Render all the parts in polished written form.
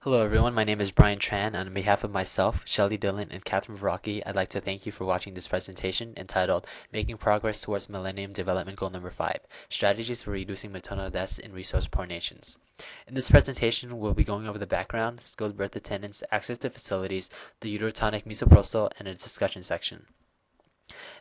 Hello everyone, my name is Brian Tran, and on behalf of myself, Shelly Dillon, and Catherine Verrocchi, I'd like to thank you for watching this presentation entitled Making Progress Towards Millennium Development Goal Number 5, Strategies for Reducing Maternal Deaths in Resource-Poor Nations. In this presentation, we'll be going over the background, skilled birth attendants, access to facilities, the uterotonic misoprostol, and a discussion section.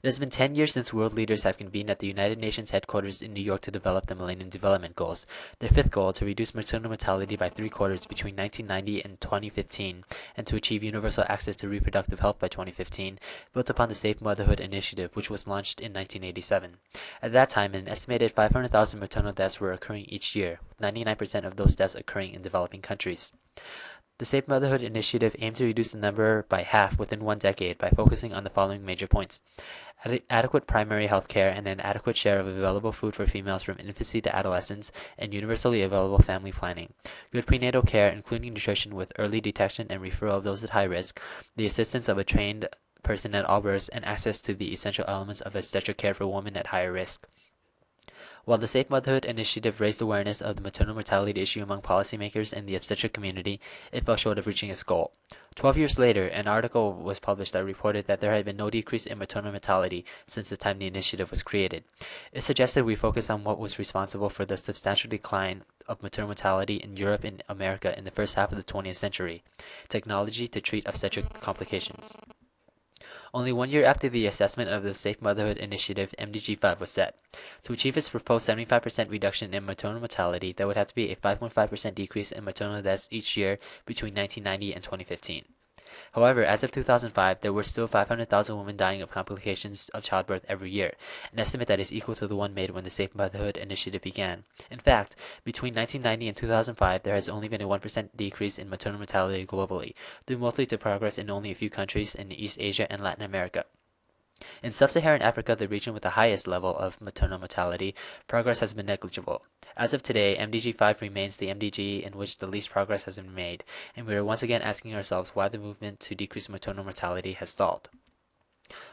It has been 10 years since world leaders have convened at the United Nations headquarters in New York to develop the Millennium Development Goals. Their fifth goal, to reduce maternal mortality by 3/4 between 1990 and 2015, and to achieve universal access to reproductive health by 2015, built upon the Safe Motherhood Initiative, which was launched in 1987. At that time, an estimated 500,000 maternal deaths were occurring each year, with 99% of those deaths occurring in developing countries. The Safe Motherhood Initiative aimed to reduce the number by half within 1 decade by focusing on the following major points: adequate primary health care and an adequate share of available food for females from infancy to adolescence, and universally available family planning, good prenatal care including nutrition with early detection and referral of those at high risk, the assistance of a trained person at all births, and access to the essential elements of obstetric care for women at higher risk. While the Safe Motherhood Initiative raised awareness of the maternal mortality issue among policymakers and the obstetric community, it fell short of reaching its goal. 12 years later, an article was published that reported that there had been no decrease in maternal mortality since the time the initiative was created. It suggested we focus on what was responsible for the substantial decline of maternal mortality in Europe and America in the first half of the 20th century: technology to treat obstetric complications. Only 1 year after the assessment of the Safe Motherhood Initiative, MDG 5 was set. To achieve its proposed 75% reduction in maternal mortality, there would have to be a 5.5% decrease in maternal deaths each year between 1990 and 2015. However, as of 2005, there were still 500,000 women dying of complications of childbirth every year, an estimate that is equal to the one made when the Safe Motherhood Initiative began. In fact, between 1990 and 2005, there has only been a 1% decrease in maternal mortality globally, due mostly to progress in only a few countries in East Asia and Latin America. In sub-Saharan Africa, the region with the highest level of maternal mortality, progress has been negligible. As of today, MDG 5 remains the MDG in which the least progress has been made, and we are once again asking ourselves why the movement to decrease maternal mortality has stalled.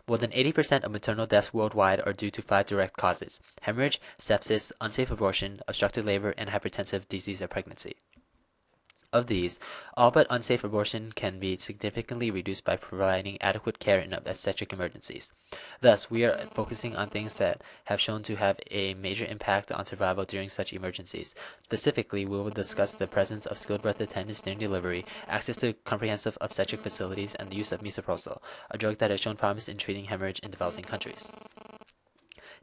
More than 80% of maternal deaths worldwide are due to 5 direct causes: hemorrhage, sepsis, unsafe abortion, obstructed labor, and hypertensive disease of pregnancy. Of these, all but unsafe abortion can be significantly reduced by providing adequate care in obstetric emergencies. Thus, we are focusing on things that have shown to have a major impact on survival during such emergencies. Specifically, we will discuss the presence of skilled birth attendants during delivery, access to comprehensive obstetric facilities, and the use of misoprostol, a drug that has shown promise in treating hemorrhage in developing countries.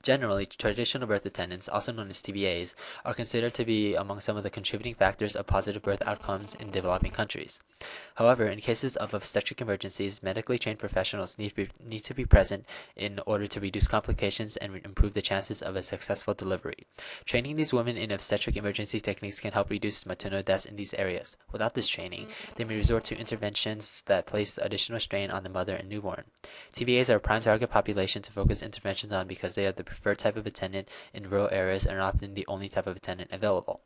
Generally, traditional birth attendants, also known as TBAs, are considered to be among some of the contributing factors of positive birth outcomes in developing countries. However, in cases of obstetric emergencies, medically trained professionals need to be present in order to reduce complications and improve the chances of a successful delivery. Training these women in obstetric emergency techniques can help reduce maternal deaths in these areas. Without this training, they may resort to interventions that place additional strain on the mother and newborn. TBAs are a prime target population to focus interventions on because they are the preferred type of attendant in rural areas and are often the only type of attendant available.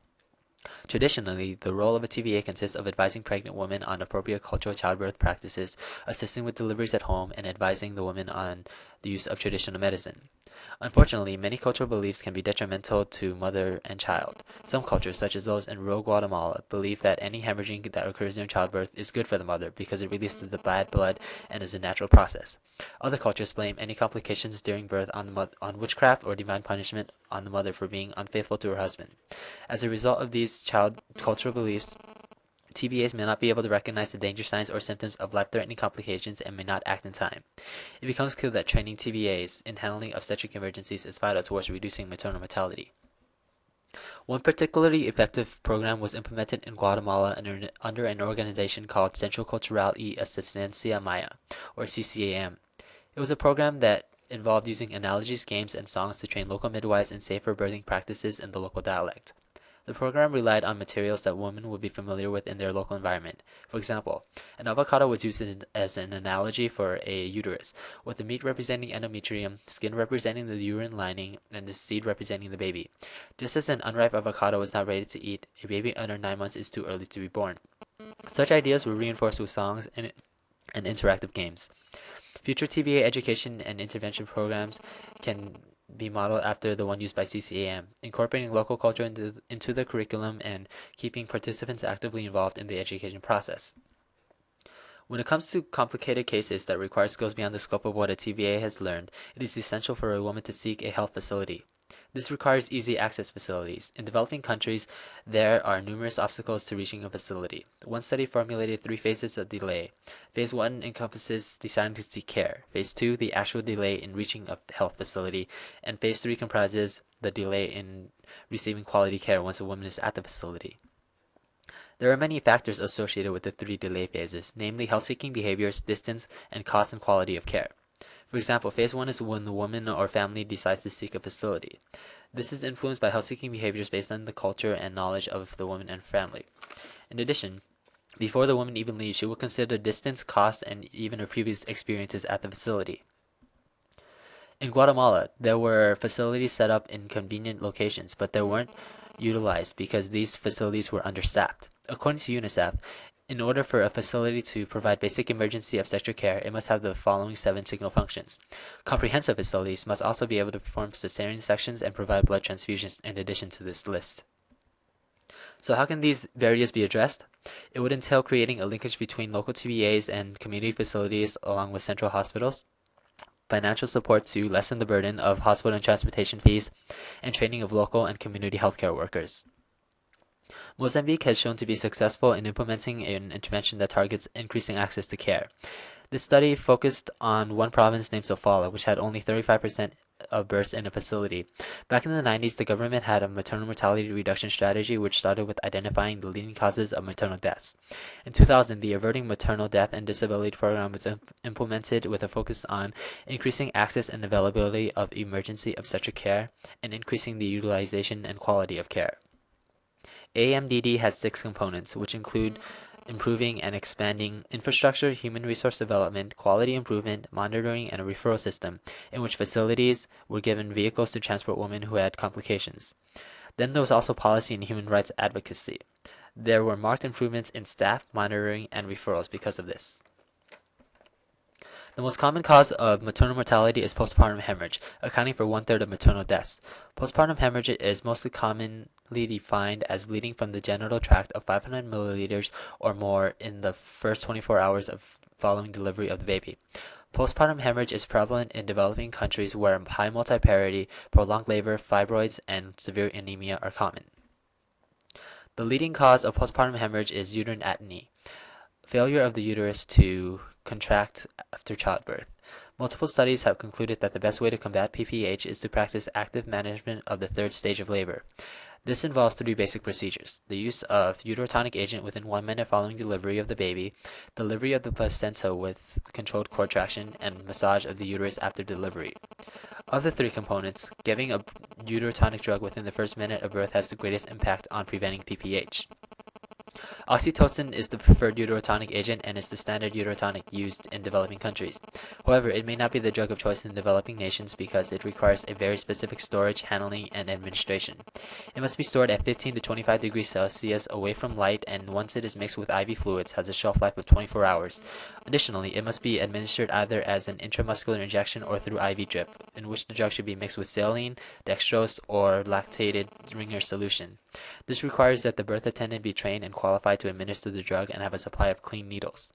Traditionally, the role of a TBA consists of advising pregnant women on appropriate cultural childbirth practices, assisting with deliveries at home, and advising the women on the use of traditional medicine. Unfortunately, many cultural beliefs can be detrimental to mother and child. Some cultures, such as those in rural Guatemala, believe that any hemorrhaging that occurs during childbirth is good for the mother because it releases the bad blood and is a natural process. Other cultures blame any complications during birth on witchcraft or divine punishment on the mother for being unfaithful to her husband. As a result of these cultural beliefs, TBAs may not be able to recognize the danger signs or symptoms of life-threatening complications and may not act in time. It becomes clear that training TBAs in handling obstetric emergencies is vital towards reducing maternal mortality. One particularly effective program was implemented in Guatemala under an organization called Centro Cultural y Asistencia Maya, or CCAM. It was a program that involved using analogies, games, and songs to train local midwives in safer birthing practices in the local dialect. The program relied on materials that women would be familiar with in their local environment. For example, an avocado was used as an analogy for a uterus, with the meat representing endometrium, skin representing the uterine lining, and the seed representing the baby. Just as an unripe avocado is not ready to eat, a baby under 9 months is too early to be born. Such ideas were reinforced with songs and interactive games. Future TBA education and intervention programs can be modeled after the one used by CCAM, incorporating local culture into the curriculum and keeping participants actively involved in the education process. When it comes to complicated cases that require skills beyond the scope of what a TVA has learned, it is essential for a woman to seek a health facility. This requires easy access facilities. In developing countries, there are numerous obstacles to reaching a facility. One study formulated 3 phases of delay. Phase 1 encompasses deciding to seek care. Phase 2, the actual delay in reaching a health facility. And Phase 3 comprises the delay in receiving quality care once a woman is at the facility. There are many factors associated with the 3 delay phases, namely health-seeking behaviors, distance, and cost and quality of care. For example, phase 1 is when the woman or family decides to seek a facility. This is influenced by health-seeking behaviors based on the culture and knowledge of the woman and family. In addition, before the woman even leaves, she will consider distance, cost, and even her previous experiences at the facility. In Guatemala, there were facilities set up in convenient locations, but they weren't utilized because these facilities were understaffed. According to UNICEF, in order for a facility to provide basic emergency obstetric care, it must have the following 7 signal functions. Comprehensive facilities must also be able to perform cesarean sections and provide blood transfusions in addition to this list. So how can these barriers be addressed? It would entail creating a linkage between local TVAs and community facilities along with central hospitals, financial support to lessen the burden of hospital and transportation fees, and training of local and community healthcare workers. Mozambique has shown to be successful in implementing an intervention that targets increasing access to care. This study focused on one province named Sofala, which had only 35% of births in a facility. Back in the 90s, the government had a maternal mortality reduction strategy which started with identifying the leading causes of maternal deaths. In 2000, the Averting Maternal Death and Disability Program was implemented with a focus on increasing access and availability of emergency obstetric care and increasing the utilization and quality of care. AMDD has 6 components, which include improving and expanding infrastructure, human resource development, quality improvement, monitoring, and a referral system, in which facilities were given vehicles to transport women who had complications. Then there was also policy and human rights advocacy. There were marked improvements in staff, monitoring, and referrals because of this. The most common cause of maternal mortality is postpartum hemorrhage, accounting for 1/3 of maternal deaths. Postpartum hemorrhage is most commonly defined as bleeding from the genital tract of 500 milliliters or more in the first 24 hours of following delivery of the baby. Postpartum hemorrhage is prevalent in developing countries where high multiparity, prolonged labor, fibroids, and severe anemia are common. The leading cause of postpartum hemorrhage is uterine atony, failure of the uterus to contract after childbirth. Multiple studies have concluded that the best way to combat PPH is to practice active management of the 3rd stage of labor. This involves 3 basic procedures: the use of uterotonic agent within 1 minute following delivery of the baby, delivery of the placenta with controlled contraction, and massage of the uterus after delivery. Of the 3 components, giving a uterotonic drug within the first minute of birth has the greatest impact on preventing PPH. Oxytocin is the preferred uterotonic agent and is the standard uterotonic used in developing countries. However, it may not be the drug of choice in developing nations because it requires a very specific storage, handling, and administration. It must be stored at 15 to 25 degrees Celsius away from light, and once it is mixed with IV fluids, has a shelf life of 24 hours. Additionally, it must be administered either as an intramuscular injection or through IV drip, in which the drug should be mixed with saline, dextrose, or lactated Ringer solution. This requires that the birth attendant be trained and qualified to administer the drug and have a supply of clean needles.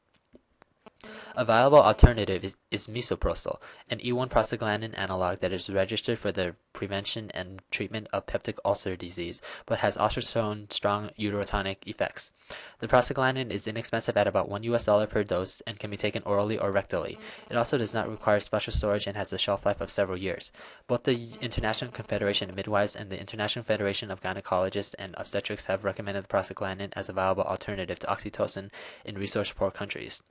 A viable alternative is misoprostol, an E1 prostaglandin analog that is registered for the prevention and treatment of peptic ulcer disease, but has also shown strong uterotonic effects. The prostaglandin is inexpensive at about $1 per dose and can be taken orally or rectally. It also does not require special storage and has a shelf life of several years. Both the International Confederation of Midwives and the International Federation of Gynecologists and Obstetrics have recommended the prostaglandin as a viable alternative to oxytocin in resource-poor countries.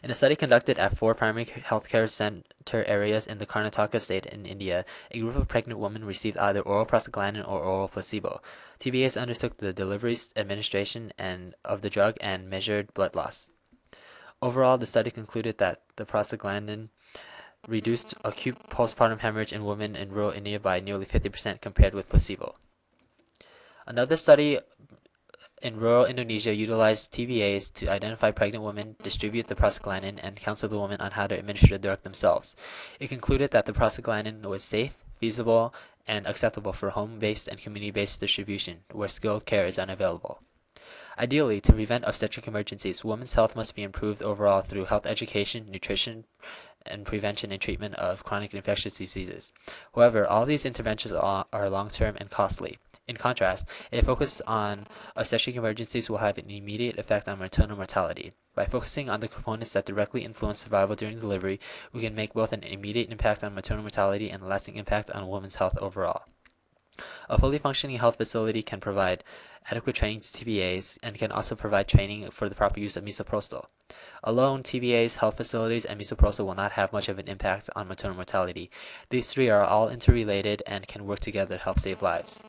In a study conducted at 4 primary healthcare center areas in the Karnataka state in India, a group of pregnant women received either oral prostaglandin or oral placebo. TVAs undertook the delivery, administration, of the drug and measured blood loss. Overall, the study concluded that the prostaglandin reduced acute postpartum hemorrhage in women in rural India by nearly 50% compared with placebo. Another study in rural Indonesia utilized TVAs to identify pregnant women, distribute the prostaglandin, and counsel the women on how to administer the drug themselves. It concluded that the prostaglandin was safe, feasible, and acceptable for home-based and community-based distribution where skilled care is unavailable. Ideally, to prevent obstetric emergencies, women's health must be improved overall through health education, nutrition, and prevention and treatment of chronic infectious diseases. However, all these interventions are long-term and costly. In contrast, a focus on obstetric emergencies will have an immediate effect on maternal mortality. By focusing on the components that directly influence survival during delivery, we can make both an immediate impact on maternal mortality and a lasting impact on women's health overall. A fully functioning health facility can provide adequate training to TBAs and can also provide training for the proper use of misoprostol. Alone, TBAs, health facilities, and misoprostol will not have much of an impact on maternal mortality. These three are all interrelated and can work together to help save lives.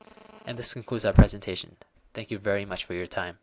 And this concludes our presentation. Thank you very much for your time.